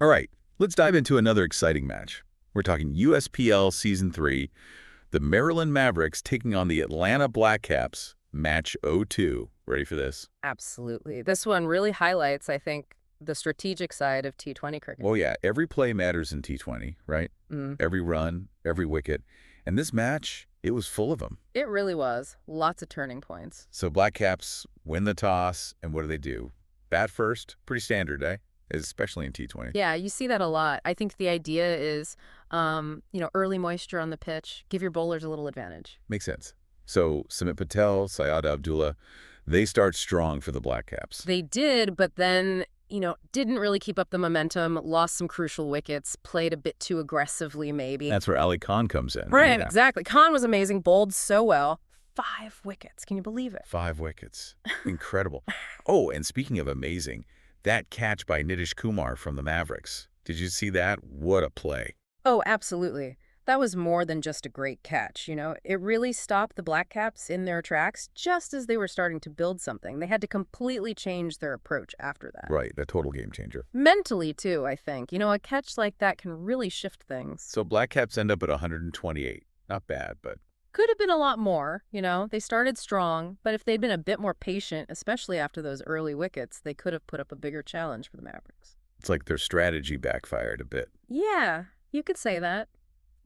All right, let's dive into another exciting match. We're talking USPL Season 3, the Maryland Mavericks taking on the Atlanta Blackcaps, Match 02. Ready for this? Absolutely. This one really highlights, I think, the strategic side of T20 cricket. Oh yeah, every play matters in T20, right? Mm, Every run, every wicket. And this match, it was full of them. it really was. Lots of turning points. So Blackcaps win the toss, and what do? Bat first? Pretty standard, eh? Especially in T20. Yeah, you see that a lot. I think the idea is, early moisture on the pitch, give your bowlers a little advantage. Makes sense. So Sumit Patel, Syed Abdullah, they start strong for the Blackcaps. They did, but then, didn't really keep up the momentum, lost some crucial wickets, played a bit too aggressively maybe. That's where Ali Khan comes in. Right, Yeah. exactly. Khan was amazing, bowled so well. 5 wickets. Can you believe it? 5 wickets. Incredible. Oh, and speaking of amazing, that catch by Nitish Kumar from the Mavericks. Did you see that? What a play. Oh, absolutely. That was more than just a great catch, It really stopped the Blackcaps in their tracks just as they were starting to build something. They had to completely change their approach after that. Right, a total game changer. Mentally, too, I think. A catch like that can really shift things. So Blackcaps end up at 128. Not bad, but Could have been a lot more, They started strong, but if they'd been a bit more patient, especially after those early wickets, they could have put up a bigger challenge for the Mavericks. it's like their strategy backfired a bit. Yeah, you could say that.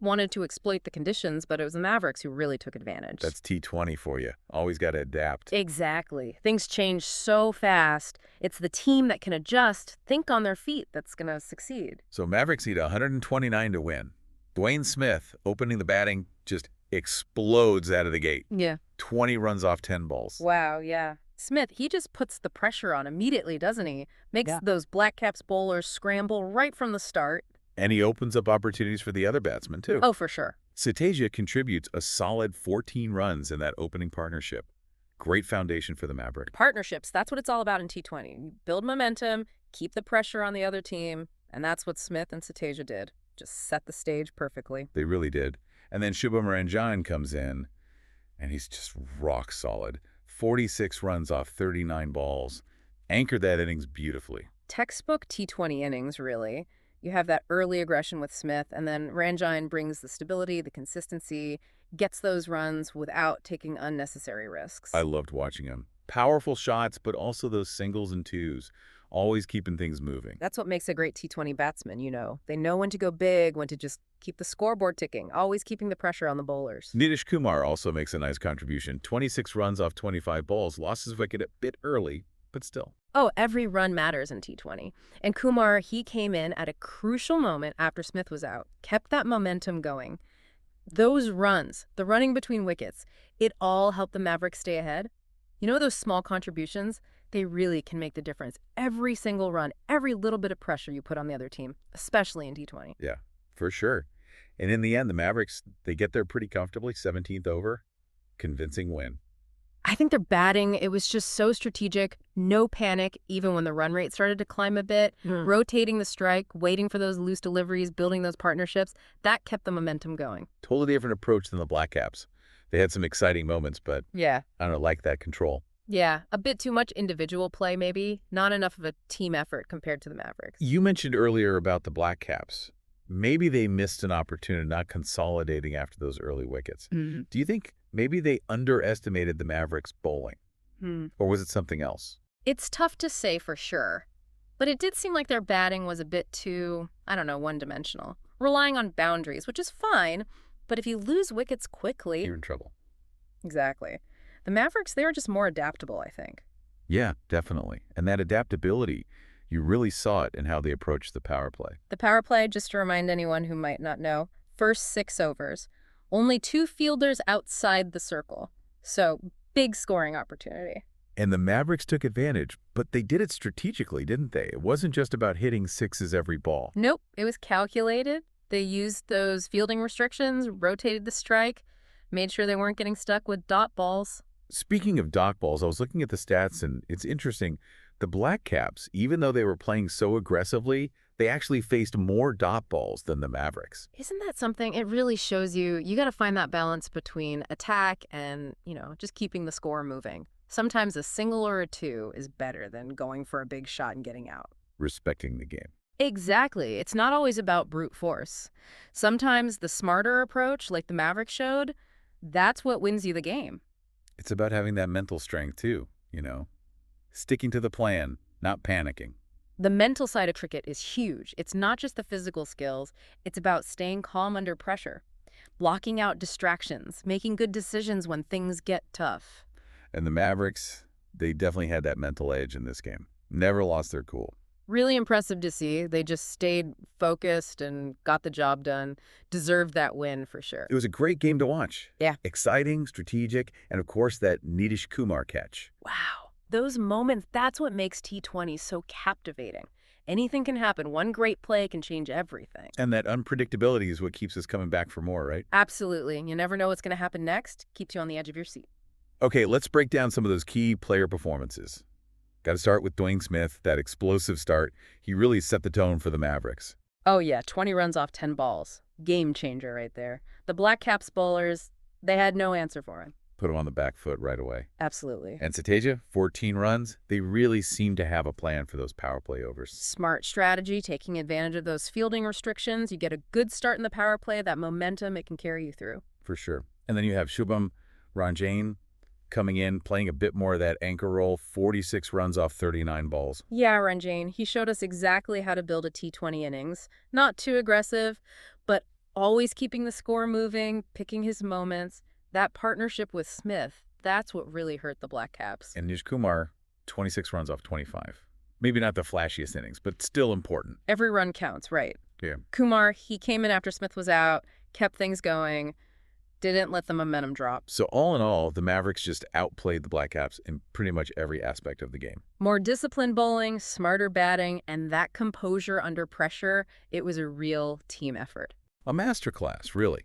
Wanted to exploit the conditions, but it was the Mavericks who really took advantage. That's T20 for you. Always got to adapt. Exactly. Things change so fast. It's the team that can adjust, think on their feet, that's going to succeed. So Mavericks need 129 to win. Dwayne Smith, opening the batting, just explodes out of the gate. Yeah. 20 runs off 10 balls. Wow, yeah. Smith, he just puts the pressure on immediately, doesn't he? Makes those Blackcaps bowlers scramble right from the start. And he opens up opportunities for the other batsmen, too. Oh, for sure. Sateja contributes a solid 14 runs in that opening partnership. Great foundation for the Mavericks. Partnerships, that's what it's all about in T20. You build momentum, keep the pressure on the other team, and that's what Smith and Sateja did. Just set the stage perfectly. They really did. And then Shubham Ranjan comes in, and he's just rock solid. 46 runs off 39 balls. Anchored that innings beautifully. Textbook T20 innings, really. You have that early aggression with Smith, and then Ranjan brings the stability, the consistency, gets those runs without taking unnecessary risks. I loved watching him. Powerful shots, but also those singles and twos. Always keeping things moving. That's what makes a great T20 batsman, They know when to go big, when to just keep the scoreboard ticking, always keeping the pressure on the bowlers. Nitish Kumar also makes a nice contribution. 26 runs off 25 balls. Lost his wicket a bit early, but still. Oh, every run matters in T20. And Kumar, he came in at a crucial moment after Smith was out, kept that momentum going. Those runs, the running between wickets, it all helped the Mavericks stay ahead. Those small contributions, they really can make the difference. Every single run, every little bit of pressure you put on the other team, especially in T20. Yeah, for sure. And in the end, the Mavericks, they get there pretty comfortably, 17th over. Convincing win. I think their batting, it was just so strategic, no panic, even when the run rate started to climb a bit, rotating the strike, waiting for those loose deliveries, building those partnerships, that kept the momentum going. Totally different approach than the Blackcaps. They had some exciting moments, but Yeah. I don't know, like that control. Yeah, a bit too much individual play maybe, not enough of a team effort compared to the Mavericks. You mentioned earlier about the Blackcaps. Maybe they missed an opportunity not consolidating after those early wickets. Mm-hmm. Do you think maybe they underestimated the Mavericks bowling? Or was it something else? It's tough to say for sure, but it did seem like their batting was a bit too, one-dimensional, relying on boundaries, which is fine, but if you lose wickets quickly... You're in trouble. Exactly. The Mavericks, they are just more adaptable, I think. Yeah, definitely. And that adaptability, you really saw it in how they approached the power play. The power play, just to remind anyone who might not know, first 6 overs, only 2 fielders outside the circle. So, big scoring opportunity. And the Mavericks took advantage, but they did it strategically, didn't they? It wasn't just about hitting sixes every ball. Nope, it was calculated. They used those fielding restrictions, rotated the strike, made sure they weren't getting stuck with dot balls. Speaking of dot balls, I was looking at the stats, and it's interesting. The Blackcaps, even though they were playing so aggressively, they actually faced more dot balls than the Mavericks. Isn't that something? It really shows you got to find that balance between attack and, just keeping the score moving. Sometimes a single or a 2 is better than going for a big shot and getting out. Respecting the game. Exactly. It's not always about brute force. Sometimes the smarter approach, like the Mavericks showed, that's what wins you the game. It's about having that mental strength, too, Sticking to the plan, not panicking. The mental side of cricket is huge. It's not just the physical skills, it's about staying calm under pressure, blocking out distractions, making good decisions when things get tough. And the Mavericks, they definitely had that mental edge in this game. Never lost their cool. Really impressive to see. They just stayed focused and got the job done. Deserved that win for sure. It was a great game to watch. Yeah. Exciting, strategic, and of course that Nitish Kumar catch. Wow. Those moments, that's what makes T20 so captivating. Anything can happen. One great play can change everything. And that unpredictability is what keeps us coming back for more, right? Absolutely. You never know what's going to happen next. Keeps you on the edge of your seat. Okay, let's break down some of those key player performances. Got to start with Dwayne Smith, that explosive start. He really set the tone for the Mavericks. Oh, yeah. 20 runs off 10 balls. Game changer right there. The Blackcaps bowlers, they had no answer for him. Put him on the back foot right away. Absolutely. And Sateja, 14 runs. They really seem to have a plan for those power play overs. Smart strategy, taking advantage of those fielding restrictions. You get a good start in the power play, that momentum, it can carry you through. For sure. And then you have Shubham Ranjane coming in, playing a bit more of that anchor role, 46 runs off 39 balls. Yeah, Ranjane, he showed us exactly how to build a T20 innings. Not too aggressive, but always keeping the score moving, picking his moments. That partnership with Smith, that's what really hurt the Blackcaps. And Nish Kumar, 26 runs off 25. Maybe not the flashiest innings, but still important. Every run counts, right. Yeah. Kumar, he came in after Smith was out, kept things going, didn't let the momentum drop. So all in all, the Mavericks just outplayed the Blackcaps in pretty much every aspect of the game. More disciplined bowling, smarter batting, and that composure under pressure, it was a real team effort. A masterclass, really.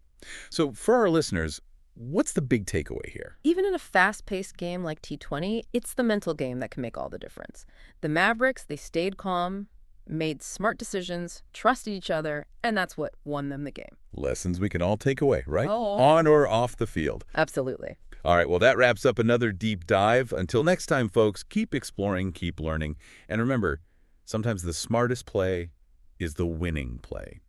So for our listeners, what's the big takeaway here? Even in a fast-paced game like T20, it's the mental game that can make all the difference. The Mavericks, they stayed calm, made smart decisions, trusted each other, and that's what won them the game. Lessons we can all take away, right? Oh. On or off the field. Absolutely. All right, well, that wraps up another deep dive. Until next time, folks, keep exploring, keep learning. And remember, sometimes the smartest play is the winning play.